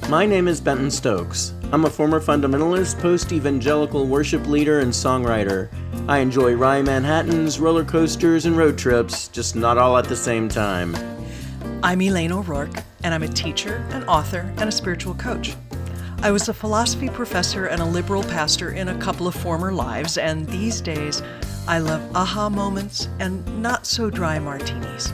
My name is Benton Stokes. I'm a former fundamentalist, post-evangelical worship leader, and songwriter. I enjoy wry Manhattans, roller coasters, and road trips, just not all at the same time. I'm Elane O'Rourke, and I'm a teacher, an author, and a spiritual coach. I was a philosophy professor and a liberal pastor in a couple of former lives, and these days, I love aha moments and not-so-dry martinis.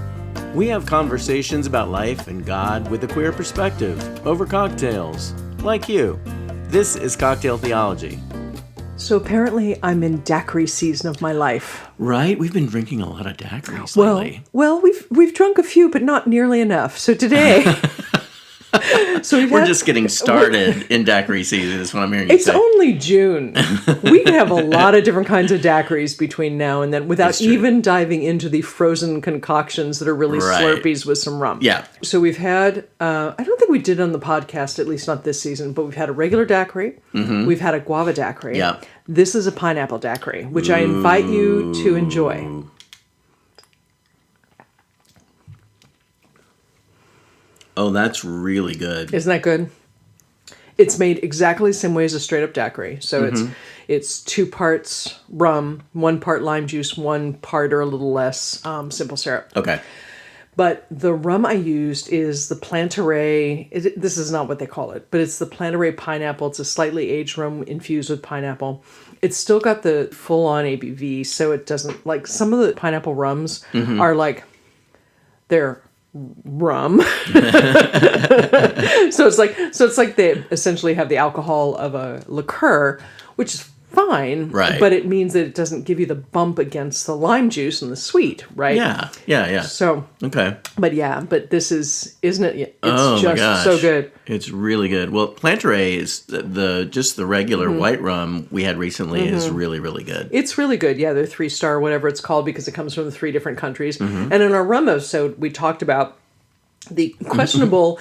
We have conversations about life and God with a queer perspective, over cocktails, like you. This is Cocktail Theology. So apparently I'm in daiquiri season of my life. Right? We've been drinking a lot of daiquiris lately. Well, we've drunk a few, but not nearly enough. So today... We're just getting started in daiquiri season, is what I'm hearing you say. It's only June. We can have a lot of different kinds of daiquiris between now and then without even diving into the frozen concoctions that are really Slurpees with some rum. Yeah. So we've had, I don't think we did on the podcast, at least not this season, but we've had a regular daiquiri. Mm-hmm. We've had a guava daiquiri. Yeah. This is a pineapple daiquiri, which I invite you to enjoy. Oh, that's really good. Isn't that good? It's made exactly the same way as a straight-up daiquiri. So it's 2 parts rum, 1 part lime juice, 1 part or a little less simple syrup. Okay. But the rum I used is the Plantaray. This is not what they call it, but it's the Plantaray pineapple. It's a slightly aged rum infused with pineapple. It's still got the full-on ABV, so it doesn't... Like, some of the pineapple rums are like... They're... rum. so it's like they essentially have the alcohol of a liqueur, which is fine, right? But it means that it doesn't give you the bump against the lime juice and the sweet, right? Yeah. So okay, but this isn't it? It's just my gosh. so good. It's really good. Well, Plantaray is the regular white rum we had recently is really, really good. It's really good. Yeah, they're 3-star, whatever it's called, because it comes from the 3 different countries. And in our rum episode, we talked about the questionable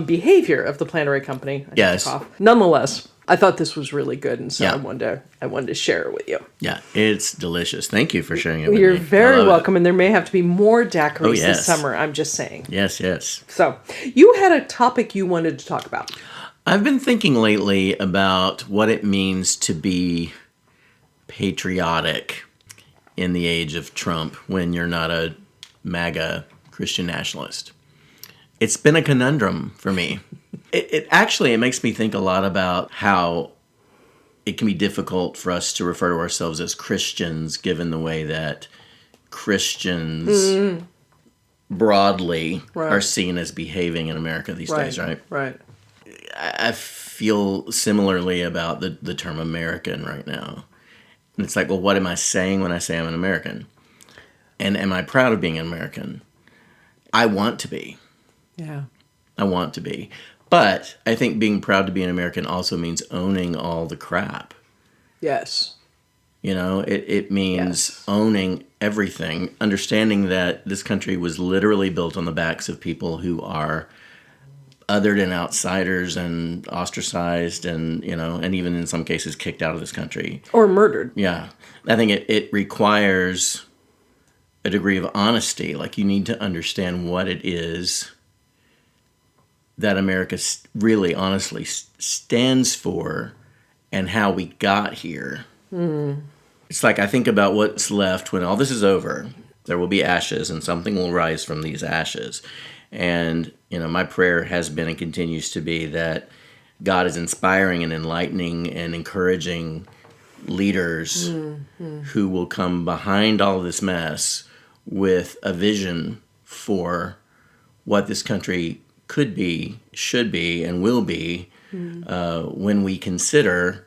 behavior of the Plantaray company. Yes. Nonetheless, I thought this was really good, and so I wanted to share it with you. Yeah, it's delicious. Thank you for sharing it with me. You're very welcome, and there may have to be more daiquiris this yes. summer. I'm just saying. Yes. So, you had a topic you wanted to talk about. I've been thinking lately about what it means to be patriotic in the age of Trump when you're not a MAGA Christian nationalist. It's been a conundrum for me. It actually makes me think a lot about how it can be difficult for us to refer to ourselves as Christians, given the way that Christians broadly are seen as behaving in America these days, right? Right. I feel similarly about the term American right now. And it's like, well, what am I saying when I say I'm an American? And am I proud of being an American? I want to be. Yeah. I want to be. But I think being proud to be an American also means owning all the crap. Yes. You know, it means owning everything, understanding that this country was literally built on the backs of people who are othered and outsiders and ostracized and, and even in some cases kicked out of this country. Or murdered. Yeah. I think it requires a degree of honesty. Like, you need to understand what it is that America really, honestly stands for and how we got here. It's like I think about what's left when all this is over. There will be ashes and something will rise from these ashes. And, my prayer has been and continues to be that God is inspiring and enlightening and encouraging leaders who will come behind all this mess with a vision for what this country could be, should be, and will be when we consider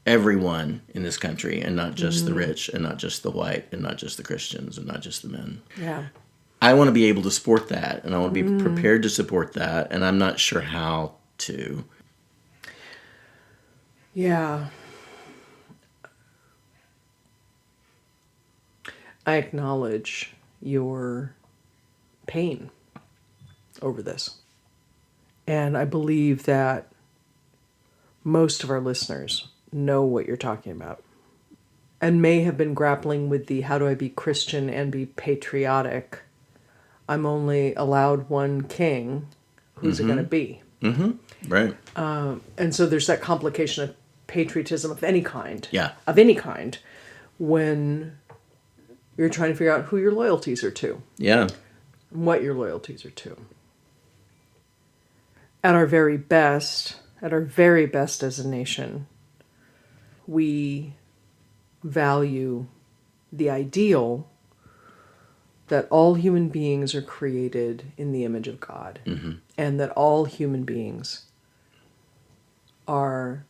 everyone in this country and not just the rich and not just the white and not just the Christians and not just the men. Yeah. I want to be able to support that, and I want to be prepared to support that, and I'm not sure how to. Yeah. I acknowledge your pain over this. And I believe that most of our listeners know what you're talking about and may have been grappling with the how do I be Christian and be patriotic. I'm only allowed one king. who's it going to be? Right. And so there's that complication of patriotism of any kind. Yeah. Of any kind, when you're trying to figure out who your loyalties are to. Yeah. And what your loyalties are to. At our very best as a nation, we value the ideal that all human beings are created in the image of God, and that all human beings are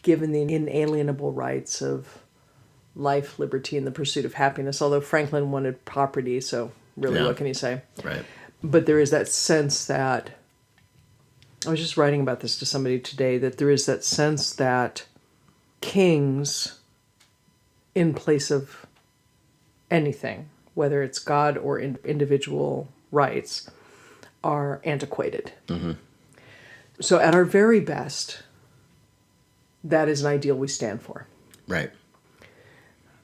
given the inalienable rights of life, liberty, and the pursuit of happiness, although Franklin wanted property, so really what can you say? Right. But there is that sense that, I was just writing about this to somebody today, that there is that sense that kings, in place of anything, whether it's God or individual rights, are antiquated. So at our very best, that is an ideal we stand for. Right.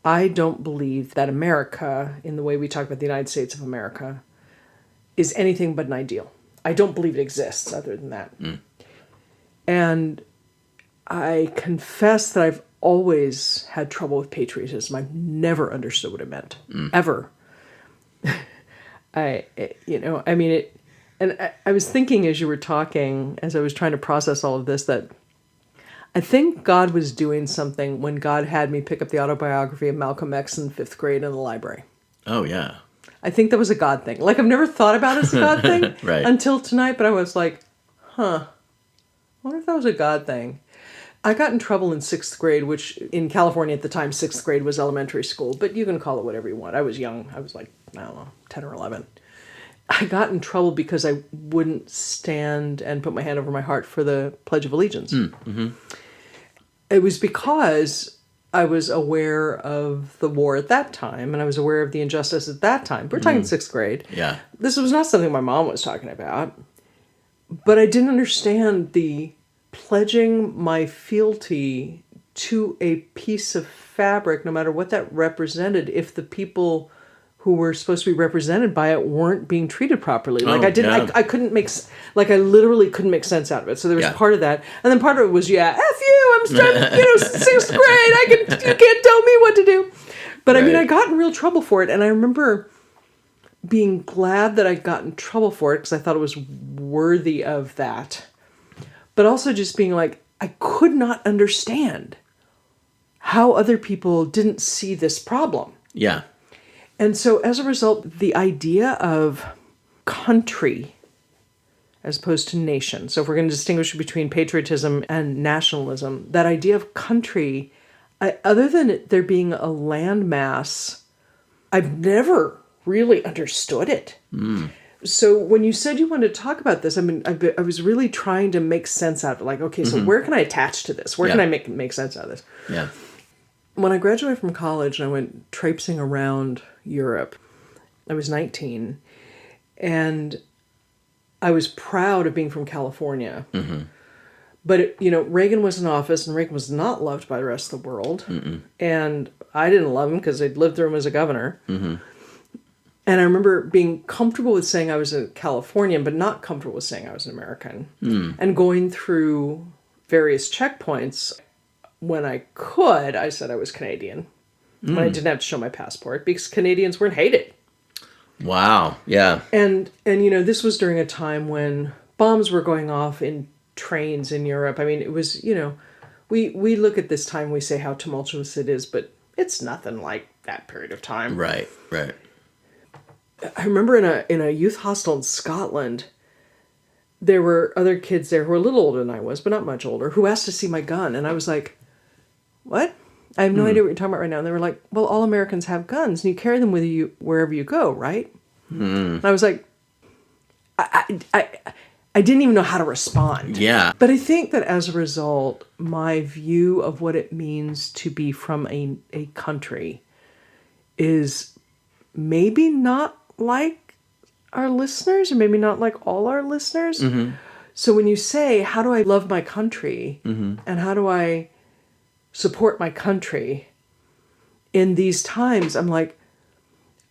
I don't believe that America, in the way we talk about the United States of America, is anything but an ideal. I don't believe it exists other than that. And I confess that I've always had trouble with patriotism. I've never understood what it meant. Ever. I was thinking as you were talking, as I was trying to process all of this, that I think God was doing something when God had me pick up the autobiography of Malcolm X in 5th grade in the library. Oh, yeah. I think that was a God thing. Like, I've never thought about it as a God thing Right. until tonight, but I was like, I wonder if that was a God thing. I got in trouble in 6th grade, which in California at the time, 6th grade was elementary school, but you can call it whatever you want. I was young. I was like, I don't know, 10 or 11. I got in trouble because I wouldn't stand and put my hand over my heart for the Pledge of Allegiance. It was because I was aware of the war at that time, and I was aware of the injustice at that time. We're talking 6th grade. Yeah. This was not something my mom was talking about. But I didn't understand the pledging my fealty to a piece of fabric, no matter what that represented, if the people who were supposed to be represented by it weren't being treated properly. Like, I couldn't make, like, I literally couldn't make sense out of it. So there was part of that. And then part of it was, F you, I'm starting, 6th grade, you can't tell me what to do. But I mean, I got in real trouble for it. And I remember being glad that I got in trouble for it because I thought it was worthy of that. But also just being like, I could not understand how other people didn't see this problem. Yeah. And so as a result, the idea of country as opposed to nation. So if we're going to distinguish between patriotism and nationalism, that idea of country, other than there being a landmass, I've never really understood it. So when you said you wanted to talk about this, I mean, I was really trying to make sense out of it. Like, okay, so where can I attach to this? Where can I make sense out of this? Yeah. When I graduated from college and I went traipsing around Europe, I was 19, and I was proud of being from California. But, Reagan was in office, and Reagan was not loved by the rest of the world. And I didn't love him because I'd lived through him as a governor. And I remember being comfortable with saying I was a Californian, but not comfortable with saying I was an American. And going through various checkpoints, when I could, I said I was Canadian. When I didn't have to show my passport, because Canadians weren't hated. Wow. Yeah. And this was during a time when bombs were going off in trains in Europe. I mean, it was, we look at this time, we say how tumultuous it is, but it's nothing like that period of time. Right. I remember in a youth hostel in Scotland, there were other kids there who were a little older than I was, but not much older, who asked to see my gun. And I was like, what? I have no idea what you're talking about right now. And they were like, well, all Americans have guns, and you carry them with you wherever you go, right? And I was like, I didn't even know how to respond. Yeah. But I think that as a result, my view of what it means to be from a country is maybe not like our listeners, or maybe not like all our listeners. So when you say, how do I love my country, and how do I support my country in these times, I'm like,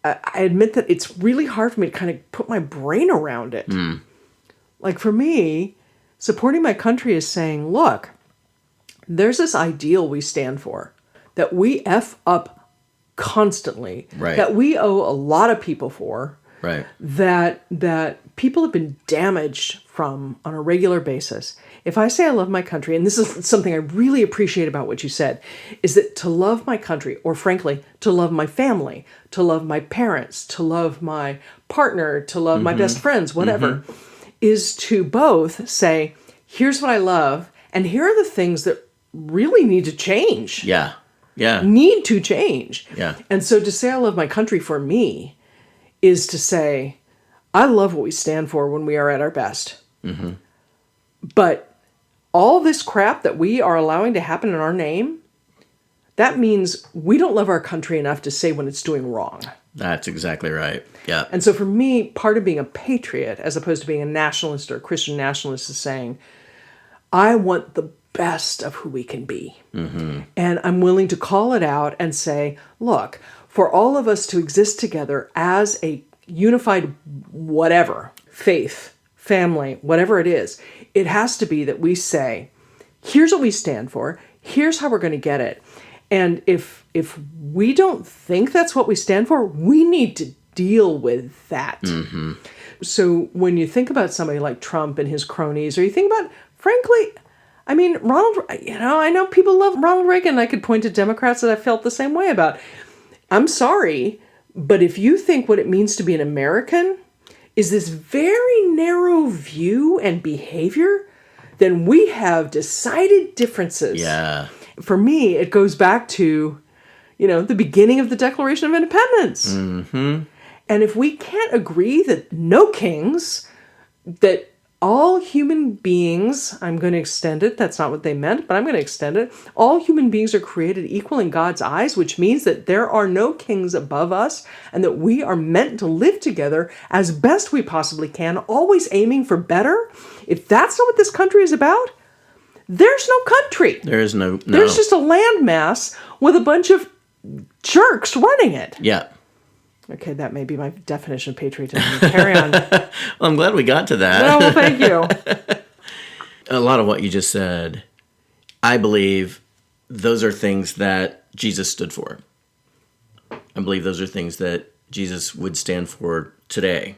I admit that it's really hard for me to kind of put my brain around it. Like for me, supporting my country is saying, look, there's this ideal we stand for that we F up constantly, Right. that we owe a lot of people for, Right. that people have been damaged from on a regular basis. If I say I love my country, and this is something I really appreciate about what you said, is that to love my country, or frankly, to love my family, to love my parents, to love my partner, to love my best friends, whatever, is to both say, here's what I love, and here are the things that really need to change. Yeah. Yeah. Need to change. Yeah. And so to say I love my country for me is to say, I love what we stand for when we are at our best. But all this crap that we are allowing to happen in our name, that means we don't love our country enough to say when it's doing wrong. That's exactly right. Yeah. And so for me, part of being a patriot, as opposed to being a nationalist or a Christian nationalist, is saying, I want the best of who we can be. And I'm willing to call it out and say, look, for all of us to exist together as a unified whatever, faith, family, whatever it is, it has to be that we say, here's what we stand for, here's how we're going to get it. And if we don't think that's what we stand for, we need to deal with that. So when you think about somebody like Trump and his cronies, or you think about, frankly, I mean, I know people love Ronald Reagan. I could point to Democrats that I felt the same way about. I'm sorry, but if you think what it means to be an American is this very narrow view and behavior, then we have decided differences. Yeah. For me, it goes back to, the beginning of the Declaration of Independence. And if we can't agree that no kings, that all human beings, I'm going to extend it, that's not what they meant, but I'm going to extend it. All human beings are created equal in God's eyes, which means that there are no kings above us, and that we are meant to live together as best we possibly can, always aiming for better. If that's not what this country is about, there's no country. There is no. There's just a landmass with a bunch of jerks running it. Yeah. Okay, that may be my definition of patriotism. Carry on. Well, I'm glad we got to that. No, well, thank you. A lot of what you just said, I believe those are things that Jesus stood for. I believe those are things that Jesus would stand for today.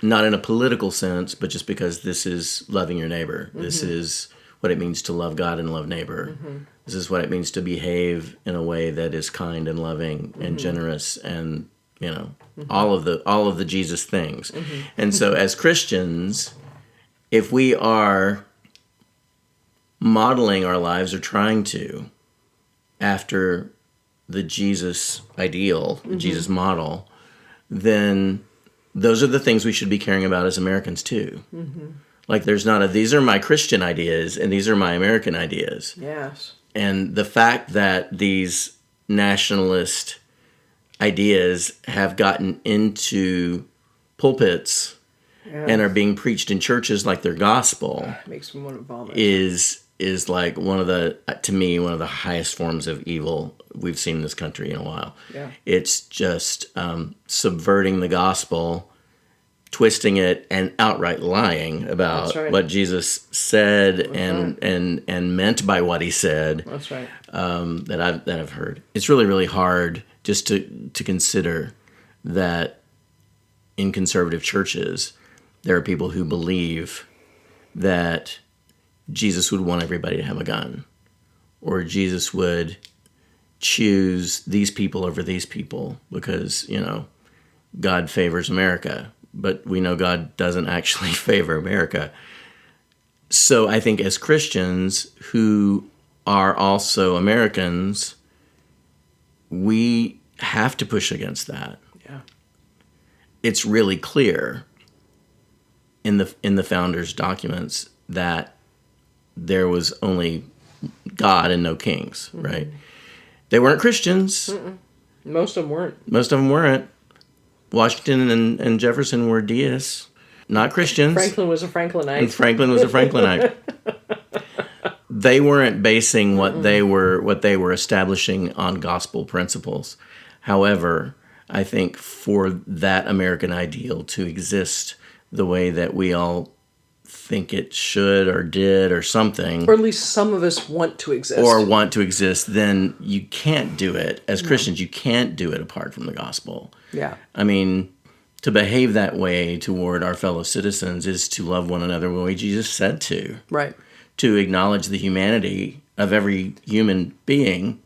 Not in a political sense, but just because this is loving your neighbor. This is what it means to love God and love neighbor. This is what it means to behave in a way that is kind and loving and generous and all of the Jesus things. And so as Christians, if we are modeling our lives or trying to after the Jesus ideal, the Jesus model, then those are the things we should be caring about as Americans too. Like there's not these are my Christian ideas and these are my American ideas. Yes. And the fact that these nationalist ideas have gotten into pulpits and are being preached in churches like their gospel Makes me want to vomit. is like one of the highest forms of evil we've seen in this country in a while. Yeah. It's just subverting the gospel, twisting it, and outright lying about That's right. what Jesus said That's and meant by what he said. That's right. That I've heard. It's really, really hard just to consider that in conservative churches there are people who believe that Jesus would want everybody to have a gun, or Jesus would choose these people over these people because, God favors America, but we know God doesn't actually favor America. So I think as Christians who are also Americans, we have to push against that. Yeah. It's really clear in the founders' documents that there was only God and no kings, right? They weren't Christians. Most of them weren't. Most of them weren't. Washington and Jefferson were deists, not Christians. Franklin was a Franklinite. And Franklin was a Franklinite. They weren't basing what they were establishing on gospel principles. However, I think for that American ideal to exist the way that we all think it should or did or something, Or at least some of us want to exist. then you can't do it. As Christians, you can't do it apart from the gospel. Yeah. I mean, to behave that way toward our fellow citizens is to love one another the way Jesus said to. Right. To acknowledge the humanity of every human being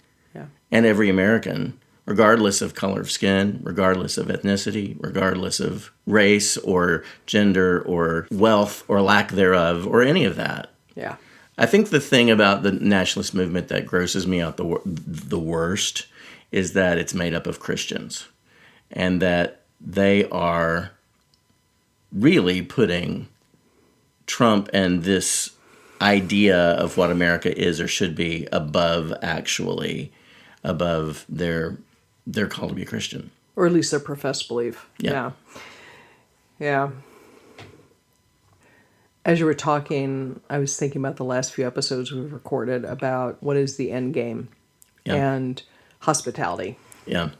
and every American, regardless of color of skin, regardless of ethnicity, regardless of race or gender or wealth or lack thereof or any of that. Yeah. I think the thing about the nationalist movement that grosses me out the worst is that it's made up of Christians and that they are really putting Trump and this idea of what America is or should be above their call to be a Christian. Or at least their professed belief. Yeah. Yeah. As you were talking, I was thinking about the last few episodes we've recorded about what is the end game and hospitality. Yeah.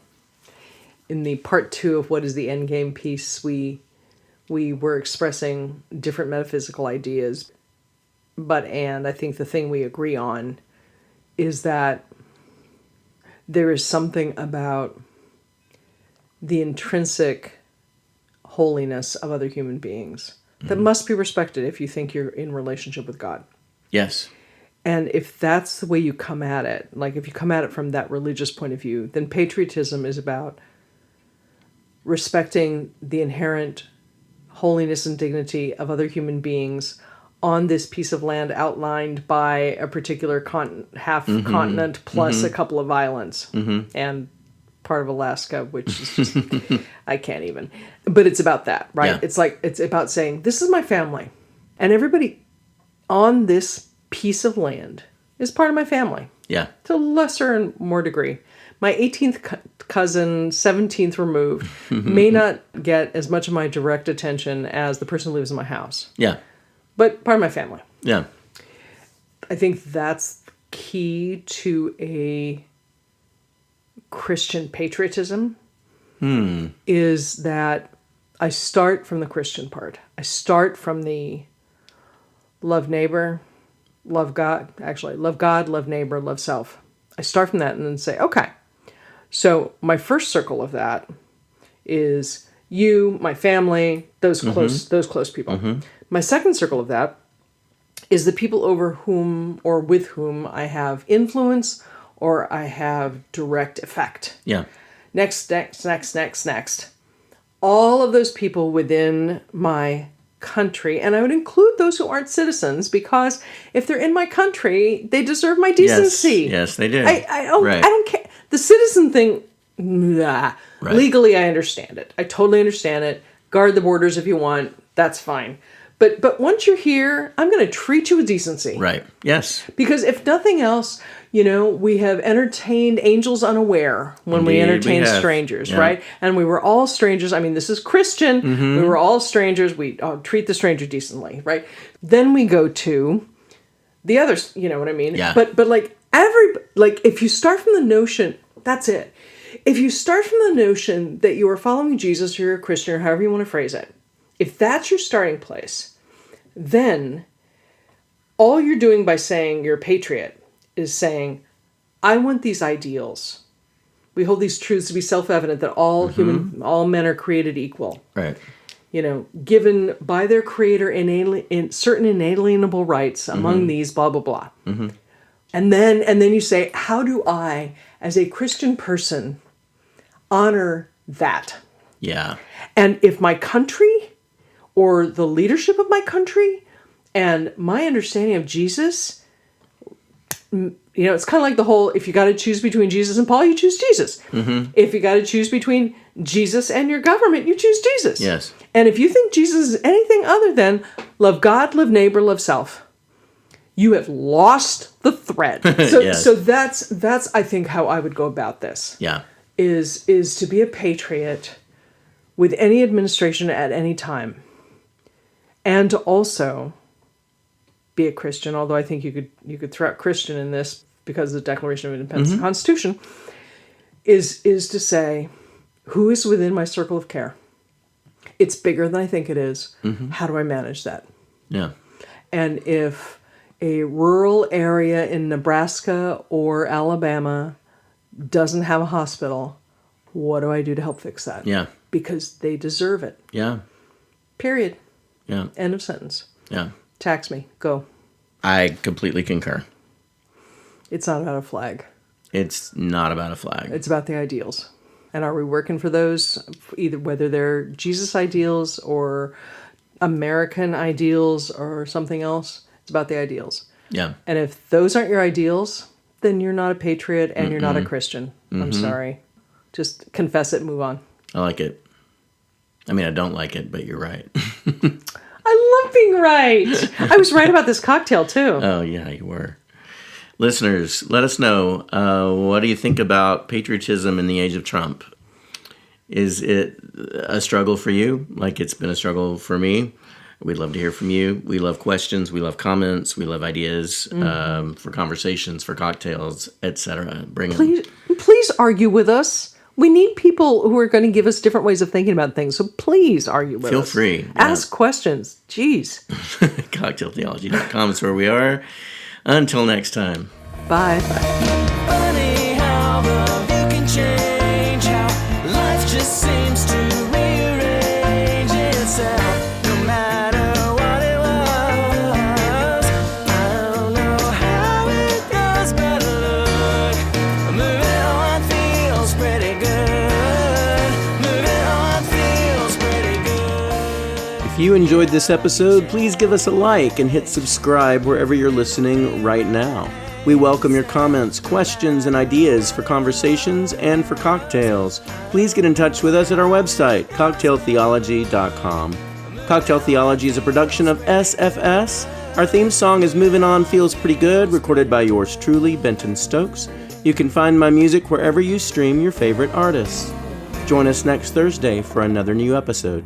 In the part 2 of what is the end game piece, we were expressing different metaphysical ideas. And I think the thing we agree on is that there is something about the intrinsic holiness of other human beings that must be respected if you think you're in relationship with God. Yes. And if that's the way you come at it, like if you come at it from that religious point of view, then patriotism is about respecting the inherent holiness and dignity of other human beings on this piece of land outlined by a particular half-continent plus a couple of islands and part of Alaska, which is just, I can't even. But it's about that, right? Yeah. It's about saying, this is my family. And everybody on this piece of land is part of my family. Yeah. To a lesser and more degree. My 18th cousin, 17th removed, may not get as much of my direct attention as the person who lives in my house. Yeah. But part of my family. Yeah. I think that's key to a Christian patriotism. Is that I start from the Christian part. I start from the love neighbor, love God, love neighbor, love self. I start from that and then say, okay, so my first circle of that is you, my family, those close people. My second circle of that is the people over whom or with whom I have influence or I have direct effect. Yeah. Next. All of those people within my country, and I would include those who aren't citizens, because if they're in my country, they deserve my decency. Yes, they do. I don't care. The citizen thing, nah. Right. Legally, I understand it. I totally understand it. Guard the borders if you want. That's fine. But once you're here, I'm going to treat you with decency. Right. Yes. Because if nothing else, we have entertained angels unaware when we Indeed, entertain we have. strangers, Yeah. right? And we were all strangers. I mean, this is Christian. We were all strangers. We treat the stranger decently, right? Then we go to the others, you know what I mean? Yeah. But if you start from the notion, that's it. If you start from the notion that you are following Jesus or you're a Christian or however you want to phrase it, if that's your starting place, then all you're doing by saying you're a patriot is saying, I want these ideals. We hold these truths to be self-evident that all men are created equal. Right. Given by their creator in certain inalienable rights, among these, blah, blah, blah. And then you say, how do I, as a Christian person, honor that? Yeah. And if my country or the leadership of my country and my understanding of Jesus, it's kind of like the whole, if you got to choose between Jesus and Paul, you choose Jesus. If you got to choose between Jesus and your government, you choose Jesus. Yes. And if you think Jesus is anything other than love God, love neighbor, love self, you have lost the thread. So, Yes. so that's I think how I would go about this. Yeah. Is to be a patriot with any administration at any time, and to also be a Christian. Although I think you could throw out Christian in this because of the Declaration of Independence and Constitution, is to say, who is within my circle of care? It's bigger than I think it is. How do I manage that? Yeah. And if a rural area in Nebraska or Alabama doesn't have a hospital, what do I do to help fix that? Yeah. Because they deserve it. Yeah. Period. Yeah. End of sentence. Yeah. Tax me. Go. I completely concur. It's not about a flag. It's not about a flag. It's about the ideals. And are we working for those, either whether they're Jesus ideals or American ideals or something else? It's about the ideals. Yeah. And if those aren't your ideals, then you're not a patriot and you're not a Christian. I'm sorry. Just confess it and move on. I like it. I mean, I don't like it, but you're right. I love being right. I was right about this cocktail, too. Oh, yeah, you were. Listeners, let us know, what do you think about patriotism in the age of Trump? Is it a struggle for you, like it's been a struggle for me? We'd love to hear from you. We love questions. We love comments. We love ideas for conversations, for cocktails, etc. Bring them. Please argue with us. We need people who are going to give us different ways of thinking about things. So please argue with us. Feel free. Yeah. Ask questions. Jeez. CocktailTheology.com is where we are. Until next time. Bye. Funny how the view can change, how life just seems to rearrange itself. No matter what it was, I don't know how it goes, but look, moving on feels pretty good. Moving on feels pretty good. If you enjoyed this episode, please give us a like and hit subscribe wherever you're listening right now. We welcome your comments, questions, and ideas for conversations and for cocktails. Please get in touch with us at our website, cocktailtheology.com. Cocktail Theology is a production of SFS. Our theme song is Moving On Feels Pretty Good, recorded by yours truly, Benton Stokes. You can find my music wherever you stream your favorite artists. Join us next Thursday for another new episode.